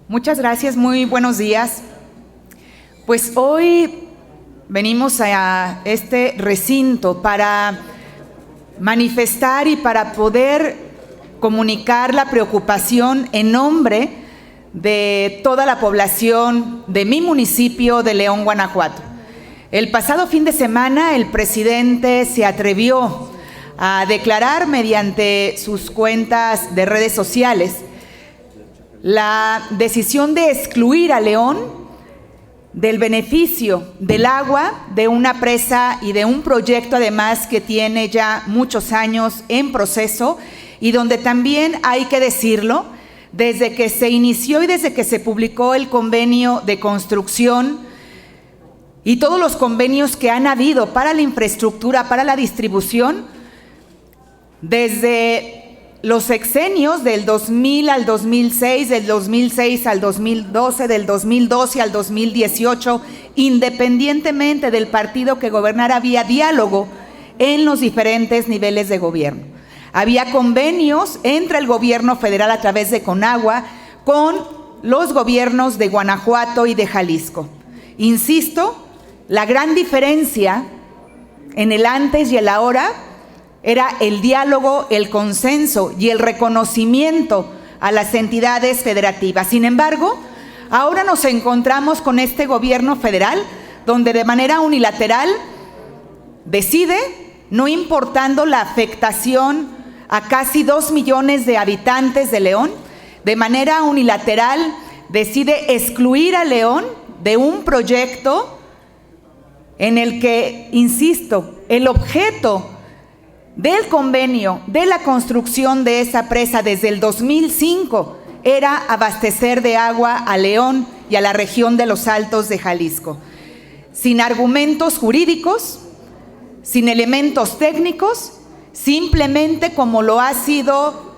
Muchas gracias, muy buenos días. Pues hoy venimos a este recinto para manifestar y para poder comunicar la preocupación en nombre de toda la población de mi municipio de León, Guanajuato. El pasado fin de semana el presidente se atrevió a declarar mediante sus cuentas de redes sociales la decisión de excluir a León del beneficio del agua de una presa y de un proyecto además que tiene ya muchos años en proceso y donde también hay que decirlo, desde que se inició y desde que se publicó el convenio de construcción y todos los convenios que han habido para la infraestructura, para la distribución, desde los sexenios del 2000 al 2006, del 2006 al 2012, del 2012 al 2018, independientemente del partido que gobernara, había diálogo en los diferentes niveles de gobierno. Había convenios entre el gobierno federal a través de Conagua con los gobiernos de Guanajuato y de Jalisco. Insisto, la gran diferencia en el antes y el ahora era el diálogo, el consenso y el reconocimiento a las entidades federativas. Sin embargo, ahora nos encontramos con este gobierno federal donde de manera unilateral decide, no importando la afectación a casi 2 millones de habitantes de León, de manera unilateral decide excluir a León de un proyecto en el que, insisto, el objeto del convenio de la construcción de esa presa desde el 2005 era abastecer de agua a León y a la región de los Altos de Jalisco, sin argumentos jurídicos, sin elementos técnicos, simplemente como lo ha sido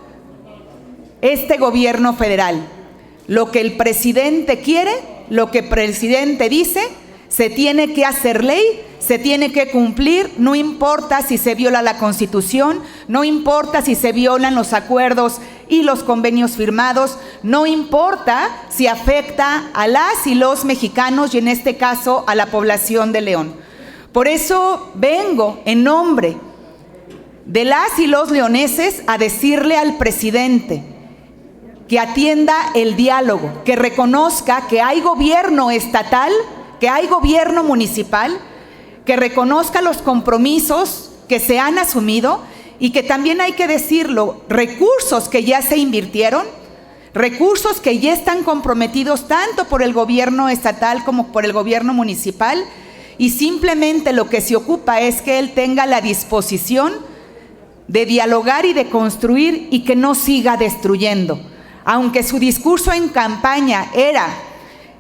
este gobierno federal. Lo que el presidente quiere, lo que el presidente dice, se tiene que hacer ley, se tiene que cumplir, no importa si se viola la Constitución, no importa si se violan los acuerdos y los convenios firmados, no importa si afecta a las y los mexicanos y en este caso a la población de León. Por eso vengo en nombre de las y los leoneses a decirle al presidente que atienda el diálogo, que reconozca que hay gobierno estatal, que hay gobierno municipal, que reconozca los compromisos que se han asumido y que también hay que decirlo, recursos que ya se invirtieron, recursos que ya están comprometidos tanto por el gobierno estatal como por el gobierno municipal y simplemente lo que se ocupa es que él tenga la disposición de dialogar y de construir y que no siga destruyendo. Aunque su discurso en campaña era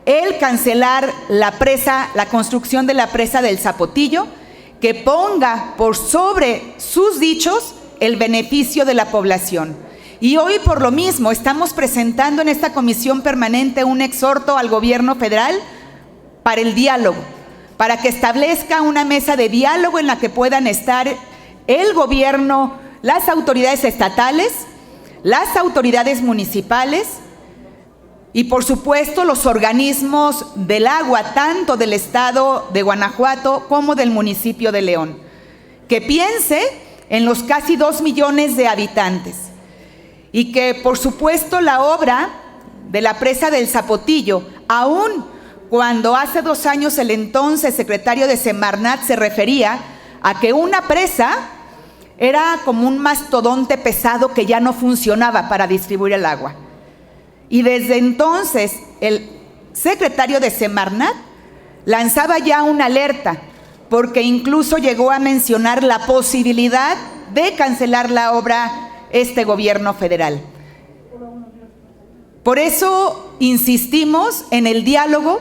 el cancelar la presa, la construcción de la presa del Zapotillo, que ponga por sobre sus dichos el beneficio de la población. Y hoy por lo mismo estamos presentando en esta comisión permanente un exhorto al gobierno federal para el diálogo, para que establezca una mesa de diálogo en la que puedan estar el gobierno, las autoridades estatales, las autoridades municipales, y por supuesto los organismos del agua, tanto del estado de Guanajuato como del municipio de León, que piense en los casi 2 millones de habitantes y que por supuesto la obra de la presa del Zapotillo, aún cuando hace 2 años el entonces secretario de Semarnat se refería a que una presa era como un mastodonte pesado que ya no funcionaba para distribuir el agua. Y desde entonces el secretario de Semarnat lanzaba ya una alerta, porque incluso llegó a mencionar la posibilidad de cancelar la obra este gobierno federal. Por eso insistimos en el diálogo,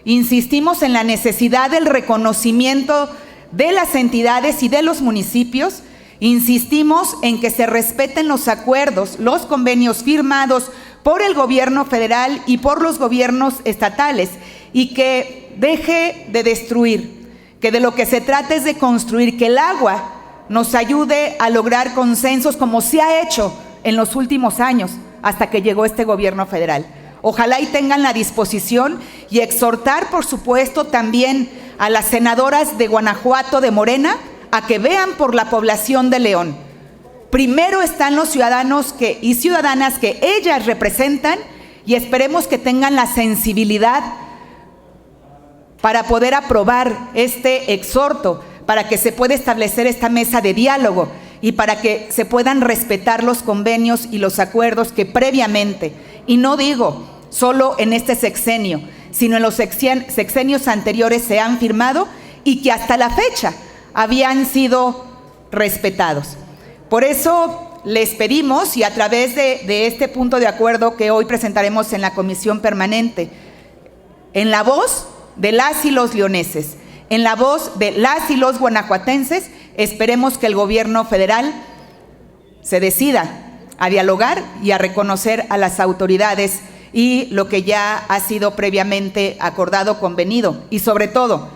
insistimos en la necesidad del reconocimiento de las entidades y de los municipios, insistimos en que se respeten los acuerdos, los convenios firmados por el gobierno federal y por los gobiernos estatales y que deje de destruir, que de lo que se trata es de construir, que el agua nos ayude a lograr consensos como se ha hecho en los últimos años hasta que llegó este gobierno federal. Ojalá y tengan la disposición y exhortar, por supuesto, también a las senadoras de Guanajuato, de Morena, a que vean por la población de León. Primero están los ciudadanos y ciudadanas que ellas representan, y esperemos que tengan la sensibilidad para poder aprobar este exhorto, para que se pueda establecer esta mesa de diálogo y para que se puedan respetar los convenios y los acuerdos que previamente, y no digo solo en este sexenio, sino en los sexenios anteriores se han firmado y que hasta la fecha habían sido respetados. Por eso les pedimos, y a través de este punto de acuerdo que hoy presentaremos en la Comisión Permanente, en la voz de las y los leoneses, en la voz de las y los guanajuatenses, esperemos que el gobierno federal se decida a dialogar y a reconocer a las autoridades y lo que ya ha sido previamente acordado, convenido, y sobre todo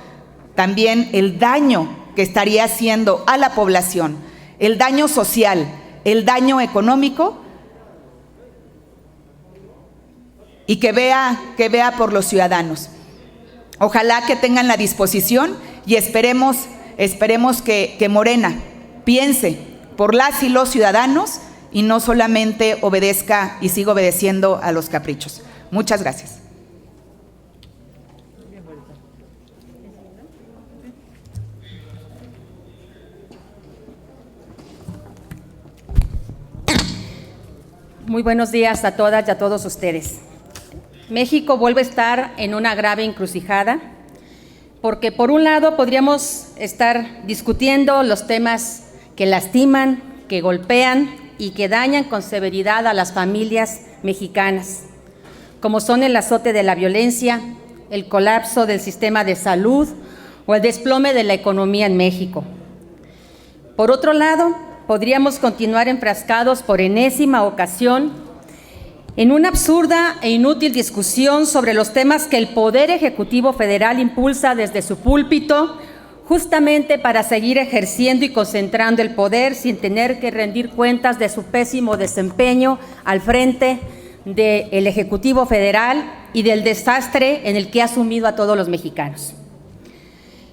también el daño que estaría haciendo a la población, el daño social, el daño económico, y que vea por los ciudadanos. Ojalá que tengan la disposición y esperemos que Morena piense por las y los ciudadanos y no solamente obedezca y siga obedeciendo a los caprichos. Muchas gracias. Muy buenos días a todas y a todos ustedes. México vuelve a estar en una grave encrucijada, porque por un lado podríamos estar discutiendo los temas que lastiman, que golpean y que dañan con severidad a las familias mexicanas, como son el azote de la violencia, el colapso del sistema de salud o el desplome de la economía en México. Por otro lado, podríamos continuar enfrascados por enésima ocasión en una absurda e inútil discusión sobre los temas que el Poder Ejecutivo Federal impulsa desde su púlpito, justamente para seguir ejerciendo y concentrando el poder sin tener que rendir cuentas de su pésimo desempeño al frente del Ejecutivo Federal y del desastre en el que ha sumido a todos los mexicanos.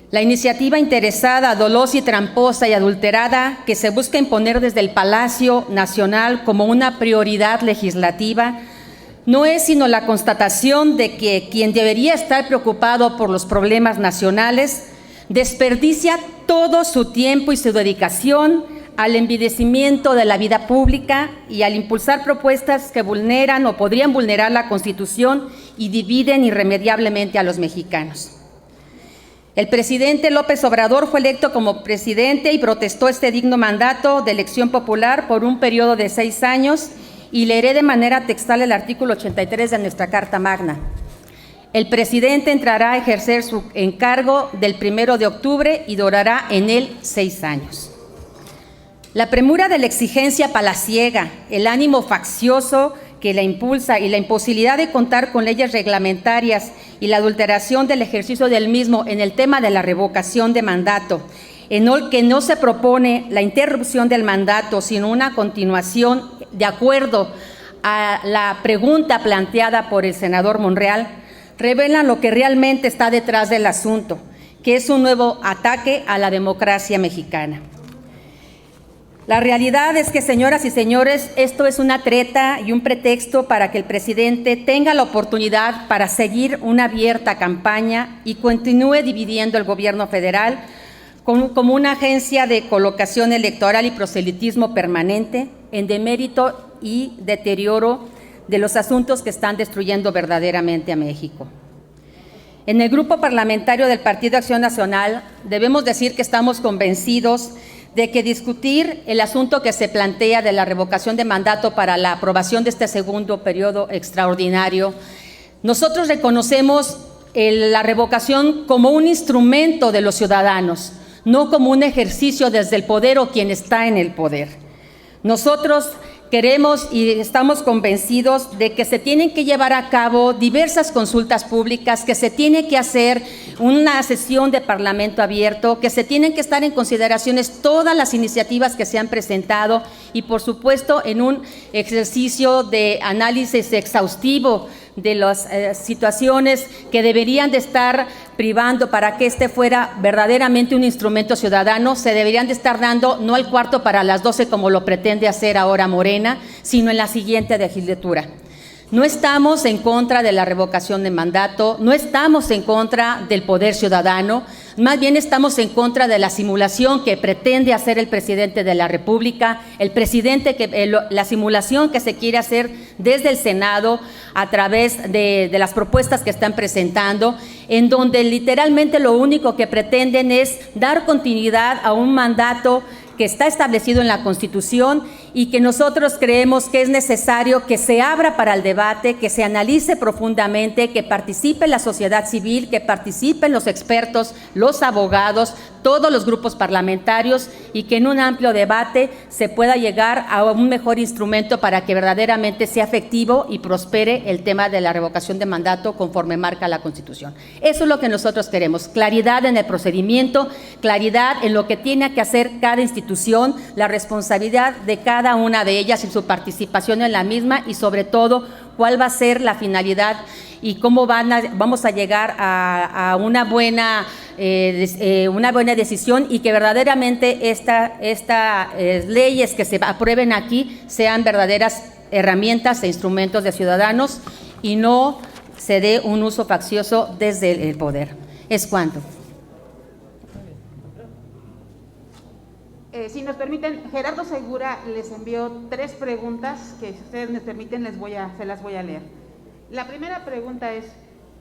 La iniciativa interesada, dolosa y tramposa y adulterada que se busca imponer desde el Palacio Nacional como una prioridad legislativa no es sino la constatación de que quien debería estar preocupado por los problemas nacionales desperdicia todo su tiempo y su dedicación al envilecimiento de la vida pública y al impulsar propuestas que vulneran o podrían vulnerar la Constitución y dividen irremediablemente a los mexicanos. El presidente López Obrador fue electo como presidente y protestó este digno mandato de elección popular por un periodo de 6 años, y leeré de manera textual el artículo 83 de nuestra Carta Magna. El presidente entrará a ejercer su encargo del 1 de octubre y durará en él 6 años. La premura de la exigencia palaciega, el ánimo faccioso que la impulsa y la imposibilidad de contar con leyes reglamentarias y la adulteración del ejercicio del mismo en el tema de la revocación de mandato, en el que no se propone la interrupción del mandato, sino una continuación de acuerdo a la pregunta planteada por el senador Monreal, revelan lo que realmente está detrás del asunto, que es un nuevo ataque a la democracia mexicana. La realidad es que, señoras y señores, esto es una treta y un pretexto para que el presidente tenga la oportunidad para seguir una abierta campaña y continúe dividiendo el gobierno federal como una agencia de colocación electoral y proselitismo permanente en demérito y deterioro de los asuntos que están destruyendo verdaderamente a México. En el grupo parlamentario del Partido Acción Nacional debemos decir que estamos convencidos de que discutir el asunto que se plantea de la revocación de mandato para la aprobación de este segundo periodo extraordinario, nosotros reconocemos la revocación como un instrumento de los ciudadanos, no como un ejercicio desde el poder o quien está en el poder. Nosotros queremos y estamos convencidos de que se tienen que llevar a cabo diversas consultas públicas, que se tiene que hacer una sesión de Parlamento abierto, que se tienen que estar en consideraciones todas las iniciativas que se han presentado y, por supuesto, en un ejercicio de análisis exhaustivo de las situaciones que deberían de estar privando para que este fuera verdaderamente un instrumento ciudadano. Se deberían de estar dando no al cuarto para las 12 como lo pretende hacer ahora Morena, sino en la siguiente legislatura. No estamos en contra de la revocación de mandato, no estamos en contra del poder ciudadano, más bien estamos en contra de la simulación que pretende hacer el presidente de la República, la simulación que se quiere hacer desde el Senado a través de las propuestas que están presentando, en donde literalmente lo único que pretenden es dar continuidad a un mandato que está establecido en la Constitución y que nosotros creemos que es necesario que se abra para el debate, que se analice profundamente, que participe la sociedad civil, que participen los expertos, los abogados, todos los grupos parlamentarios y que en un amplio debate se pueda llegar a un mejor instrumento para que verdaderamente sea efectivo y prospere el tema de la revocación de mandato conforme marca la Constitución. Eso es lo que nosotros queremos, claridad en el procedimiento, claridad en lo que tiene que hacer cada institución, la responsabilidad de cada una de ellas y su participación en la misma y sobre todo cuál va a ser la finalidad y cómo vamos a llegar a una buena decisión y que verdaderamente estas leyes que se aprueben aquí sean verdaderas herramientas e instrumentos de ciudadanos y no se dé un uso faccioso desde el poder. Es cuanto. Si nos permiten, Gerardo Segura les envió 3 preguntas que, si ustedes me permiten, se las voy a leer. La primera pregunta es: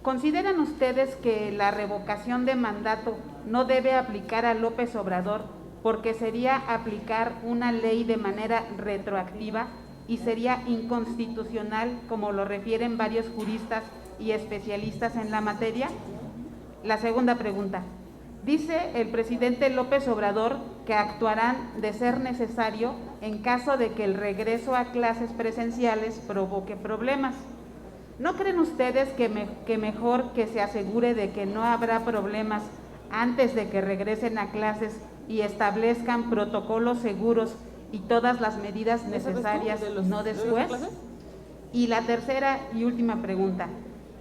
¿consideran ustedes que la revocación de mandato no debe aplicar a López Obrador porque sería aplicar una ley de manera retroactiva y sería inconstitucional, como lo refieren varios juristas y especialistas en la materia? La segunda pregunta: dice el presidente López Obrador que actuarán de ser necesario en caso de que el regreso a clases presenciales provoque problemas. ¿No creen ustedes que mejor que se asegure de que no habrá problemas antes de que regresen a clases y establezcan protocolos seguros y todas las medidas necesarias, no después? Y la tercera y última pregunta: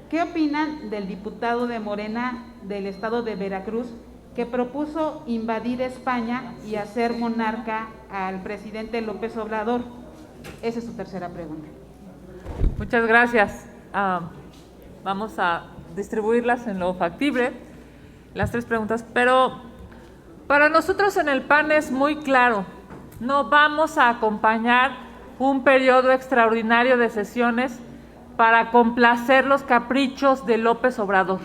¿qué opinan del diputado de Morena del estado de Veracruz que propuso invadir España y hacer monarca al presidente López Obrador? Esa es su tercera pregunta. Muchas gracias. Vamos a distribuirlas en lo factible, las 3 preguntas, pero para nosotros en el PAN es muy claro: no vamos a acompañar un periodo extraordinario de sesiones para complacer los caprichos de López Obrador.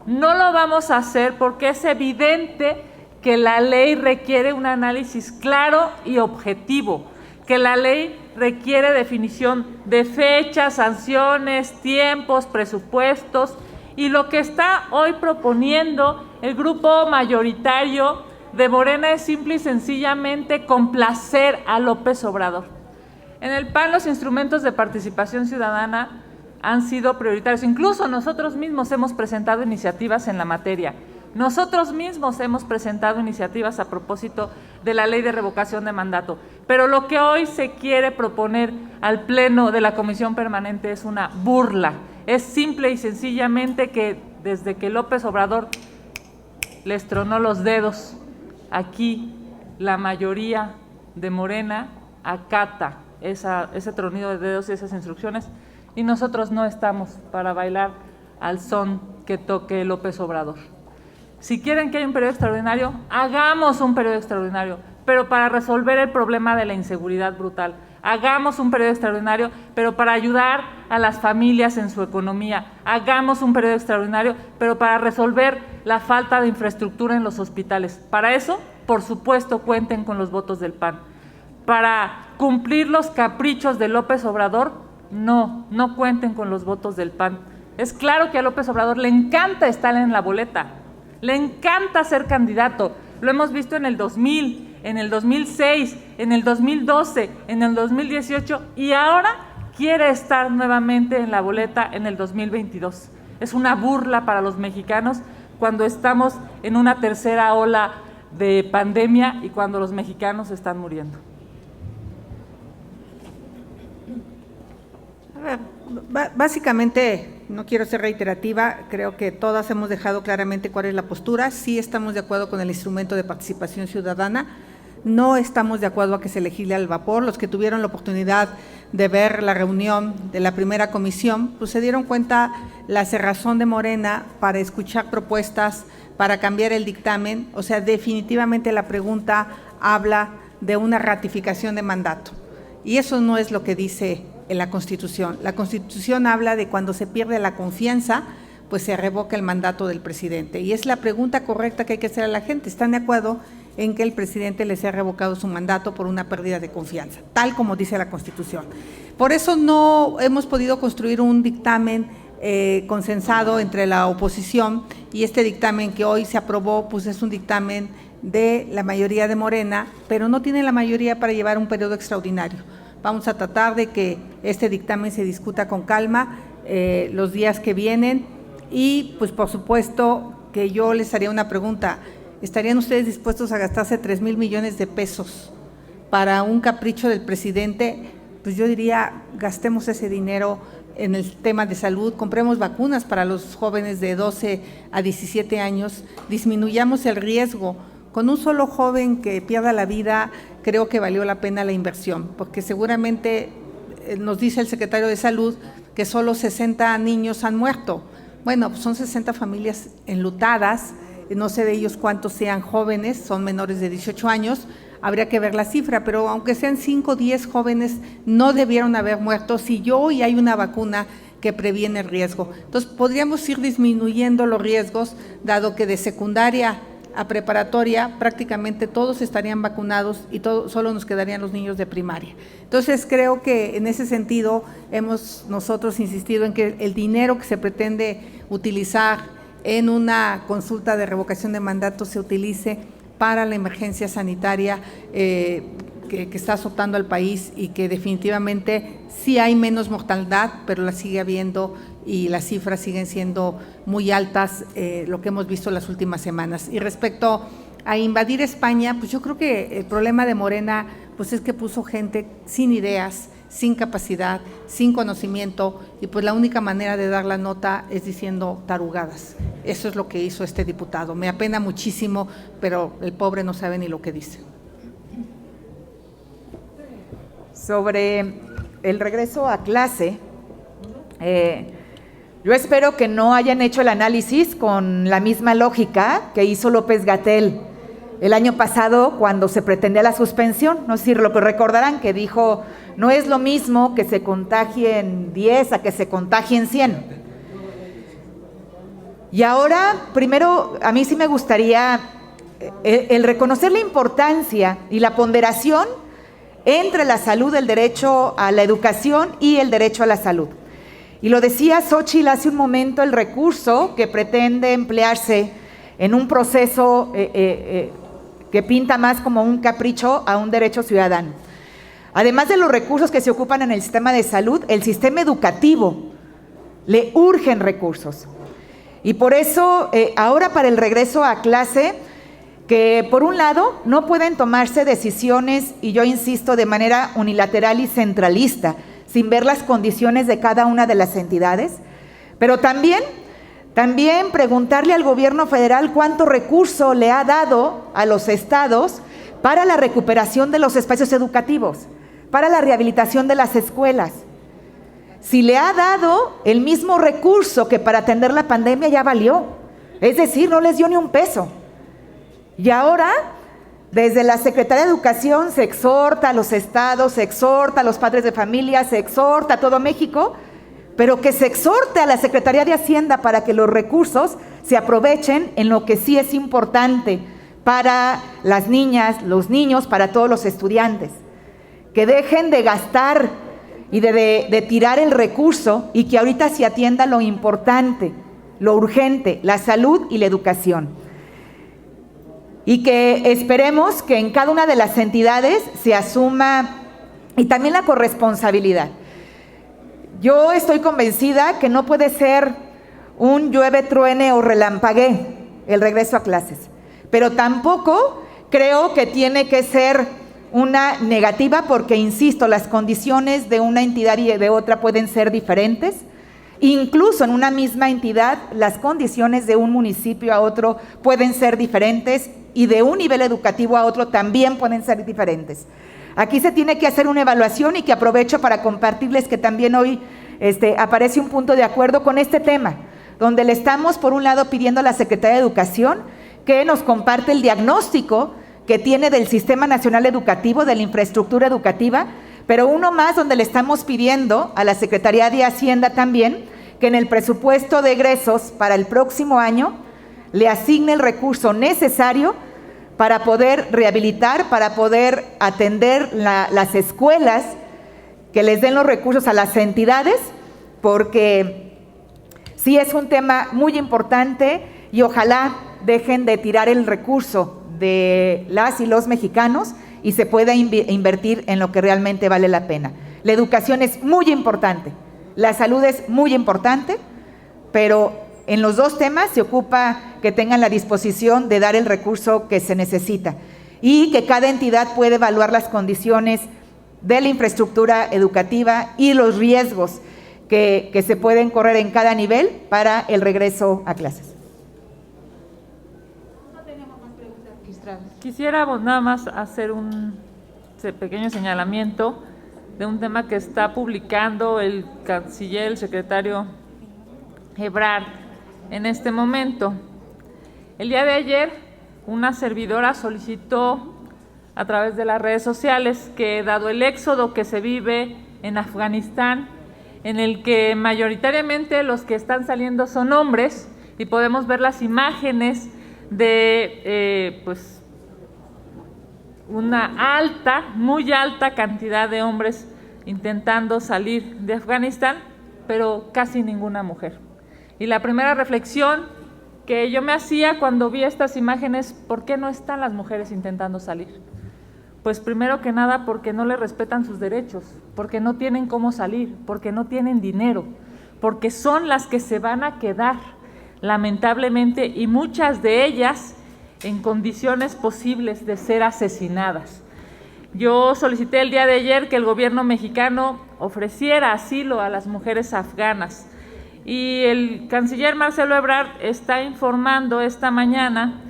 No lo vamos a hacer porque es evidente que la ley requiere un análisis claro y objetivo, que la ley requiere definición de fechas, sanciones, tiempos, presupuestos, y lo que está hoy proponiendo el grupo mayoritario de Morena es simple y sencillamente complacer a López Obrador. En el PAN los instrumentos de participación ciudadana han sido prioritarios. Incluso nosotros mismos hemos presentado iniciativas en la materia. Nosotros mismos hemos presentado iniciativas a propósito de la ley de revocación de mandato. Pero lo que hoy se quiere proponer al Pleno de la Comisión Permanente es una burla. Es simple y sencillamente que desde que López Obrador les tronó los dedos, aquí la mayoría de Morena acata ese tronido de dedos y esas instrucciones, y nosotros no estamos para bailar al son que toque López Obrador. Si quieren que haya un periodo extraordinario, hagamos un periodo extraordinario, pero para resolver el problema de la inseguridad brutal. Hagamos un periodo extraordinario, pero para ayudar a las familias en su economía. Hagamos un periodo extraordinario, pero para resolver la falta de infraestructura en los hospitales. Para eso, por supuesto, cuenten con los votos del PAN. Para cumplir los caprichos de López Obrador, no cuenten con los votos del PAN. Es claro que a López Obrador le encanta estar en la boleta, le encanta ser candidato. Lo hemos visto en el 2000, en el 2006, en el 2012, en el 2018 y ahora quiere estar nuevamente en la boleta en el 2022. Es una burla para los mexicanos cuando estamos en una tercera ola de pandemia y cuando los mexicanos están muriendo. A ver, básicamente, no quiero ser reiterativa, creo que todas hemos dejado claramente cuál es la postura. Sí estamos de acuerdo con el instrumento de participación ciudadana, no estamos de acuerdo a que se legisle al vapor. Los que tuvieron la oportunidad de ver la reunión de la primera comisión, pues se dieron cuenta la cerrazón de Morena para escuchar propuestas, para cambiar el dictamen. O sea, definitivamente la pregunta habla de una ratificación de mandato. Y eso no es lo que dice en la Constitución. La Constitución habla de cuando se pierde la confianza, pues se revoca el mandato del presidente. Y es la pregunta correcta que hay que hacer a la gente. ¿Están de acuerdo en que el presidente les ha revocado su mandato por una pérdida de confianza, tal como dice la Constitución? Por eso no hemos podido construir un dictamen consensado entre la oposición, y este dictamen que hoy se aprobó, pues es un dictamen de la mayoría de Morena, pero no tiene la mayoría para llevar un periodo extraordinario. Vamos a tratar de que este dictamen se discuta con calma los días que vienen, y pues por supuesto que yo les haría una pregunta: ¿estarían ustedes dispuestos a gastarse 3,000 millones de pesos para un capricho del presidente? Pues yo diría, gastemos ese dinero en el tema de salud, compremos vacunas para los jóvenes de 12 a 17 años, disminuyamos el riesgo. Con un solo joven que pierda la vida, creo que valió la pena la inversión, porque seguramente nos dice el secretario de Salud que solo 60 niños han muerto. Bueno, pues son 60 familias enlutadas, no sé de ellos cuántos sean jóvenes, son menores de 18 años, habría que ver la cifra, pero aunque sean 5 o 10 jóvenes, no debieron haber muerto si hoy hay una vacuna que previene el riesgo. Entonces, podríamos ir disminuyendo los riesgos, dado que de secundaria a preparatoria prácticamente todos estarían vacunados y solo nos quedarían los niños de primaria. Entonces, creo que en ese sentido hemos nosotros insistido en que el dinero que se pretende utilizar en una consulta de revocación de mandato se utilice para la emergencia sanitaria que está azotando al país, y que definitivamente sí hay menos mortalidad, pero la sigue habiendo y las cifras siguen siendo muy altas, lo que hemos visto las últimas semanas. Y respecto a invadir España, pues yo creo que el problema de Morena pues es que puso gente sin ideas, sin capacidad, sin conocimiento, y pues la única manera de dar la nota es diciendo tarugadas. Eso es lo que hizo este diputado. Me apena muchísimo, pero el pobre no sabe ni lo que dice. Sobre el regreso a clase, yo espero que no hayan hecho el análisis con la misma lógica que hizo López-Gatell el año pasado cuando se pretendía la suspensión. No sé si lo que recordarán, que dijo, no es lo mismo que se contagien 10 a que se contagien 100. Y ahora, primero, a mí sí me gustaría el reconocer la importancia y la ponderación entre la salud, el derecho a la educación y el derecho a la salud. Y lo decía Xóchitl hace un momento, el recurso que pretende emplearse en un proceso que pinta más como un capricho a un derecho ciudadano. Además de los recursos que se ocupan en el sistema de salud, el sistema educativo le urgen recursos. Y por eso, ahora para el regreso a clase, que por un lado no pueden tomarse decisiones, y yo insisto, de manera unilateral y centralista, sin ver las condiciones de cada una de las entidades, pero también preguntarle al gobierno federal cuánto recurso le ha dado a los estados para la recuperación de los espacios educativos, para la rehabilitación de las escuelas. Si le ha dado el mismo recurso que para atender la pandemia, ya valió. Es decir, no les dio ni un peso. Y ahora, desde la Secretaría de Educación se exhorta a los estados, se exhorta a los padres de familia, se exhorta a todo México, pero que se exhorte a la Secretaría de Hacienda para que los recursos se aprovechen en lo que sí es importante para las niñas, los niños, para todos los estudiantes. Que dejen de gastar y de tirar el recurso, y que ahorita se atienda lo importante, lo urgente, la salud y la educación. y que esperemos que en cada una de las entidades se asuma y también la corresponsabilidad. Yo estoy convencida que no puede ser un llueve, truene o relampaguee el regreso a clases, pero tampoco creo que tiene que ser una negativa porque, insisto, las condiciones de una entidad y de otra pueden ser diferentes. Incluso en una misma entidad, las condiciones de un municipio a otro pueden ser diferentes y de un nivel educativo a otro también pueden ser diferentes. Aquí se tiene que hacer una evaluación y que aprovecho para compartirles que también hoy aparece un punto de acuerdo con este tema, donde le estamos por un lado pidiendo a la Secretaría de Educación que nos comparte el diagnóstico que tiene del Sistema Nacional Educativo, de la infraestructura educativa, pero uno más donde le estamos pidiendo a la Secretaría de Hacienda también que en el presupuesto de egresos para el próximo año le asigne el recurso necesario para poder rehabilitar, para poder atender las escuelas, que les den los recursos a las entidades, porque sí es un tema muy importante y ojalá dejen de tirar el recurso de las y los mexicanos y se pueda invertir en lo que realmente vale la pena. La educación es muy importante, la salud es muy importante, pero en los dos temas se ocupa que tengan la disposición de dar el recurso que se necesita y que cada entidad puede evaluar las condiciones de la infraestructura educativa y los riesgos que se pueden correr en cada nivel para el regreso a clases. Quisiera nada más hacer un pequeño señalamiento de un tema que está publicando el canciller, el secretario Ebrard, en este momento. El día de ayer, una servidora solicitó a través de las redes sociales que, dado el éxodo que se vive en Afganistán, en el que mayoritariamente los que están saliendo son hombres, y podemos ver las imágenes de una alta, muy alta cantidad de hombres intentando salir de Afganistán, pero casi ninguna mujer. Y la primera reflexión que yo me hacía cuando vi estas imágenes, ¿por qué no están las mujeres intentando salir? Pues primero que nada porque no les respetan sus derechos, porque no tienen cómo salir, porque no tienen dinero, porque son las que se van a quedar, lamentablemente, y muchas de ellas en condiciones posibles de ser asesinadas. Yo solicité el día de ayer que el gobierno mexicano ofreciera asilo a las mujeres afganas y el canciller Marcelo Ebrard está informando esta mañana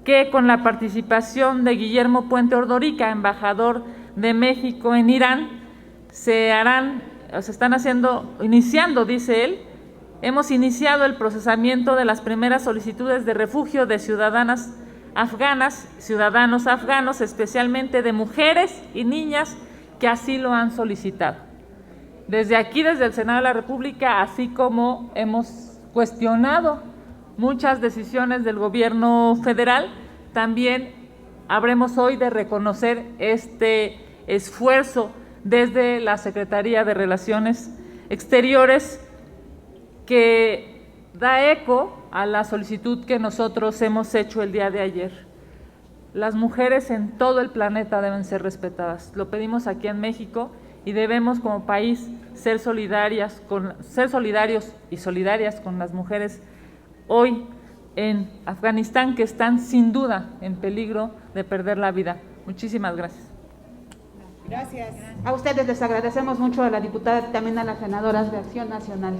que con la participación de Guillermo Puente Ordorica, embajador de México en Irán, iniciando, dice él, hemos iniciado el procesamiento de las primeras solicitudes de refugio de ciudadanos afganos, especialmente de mujeres y niñas que así lo han solicitado. Desde aquí, desde el Senado de la República, así como hemos cuestionado muchas decisiones del gobierno federal, también habremos hoy de reconocer este esfuerzo desde la Secretaría de Relaciones Exteriores que da eco a la solicitud que nosotros hemos hecho el día de ayer. Las mujeres en todo el planeta deben ser respetadas. Lo pedimos aquí en México y debemos como país ser solidarios y solidarias con las mujeres hoy en Afganistán, que están sin duda en peligro de perder la vida. Muchísimas gracias. Gracias. A ustedes les agradecemos mucho, a la diputada y también a las senadoras de Acción Nacional.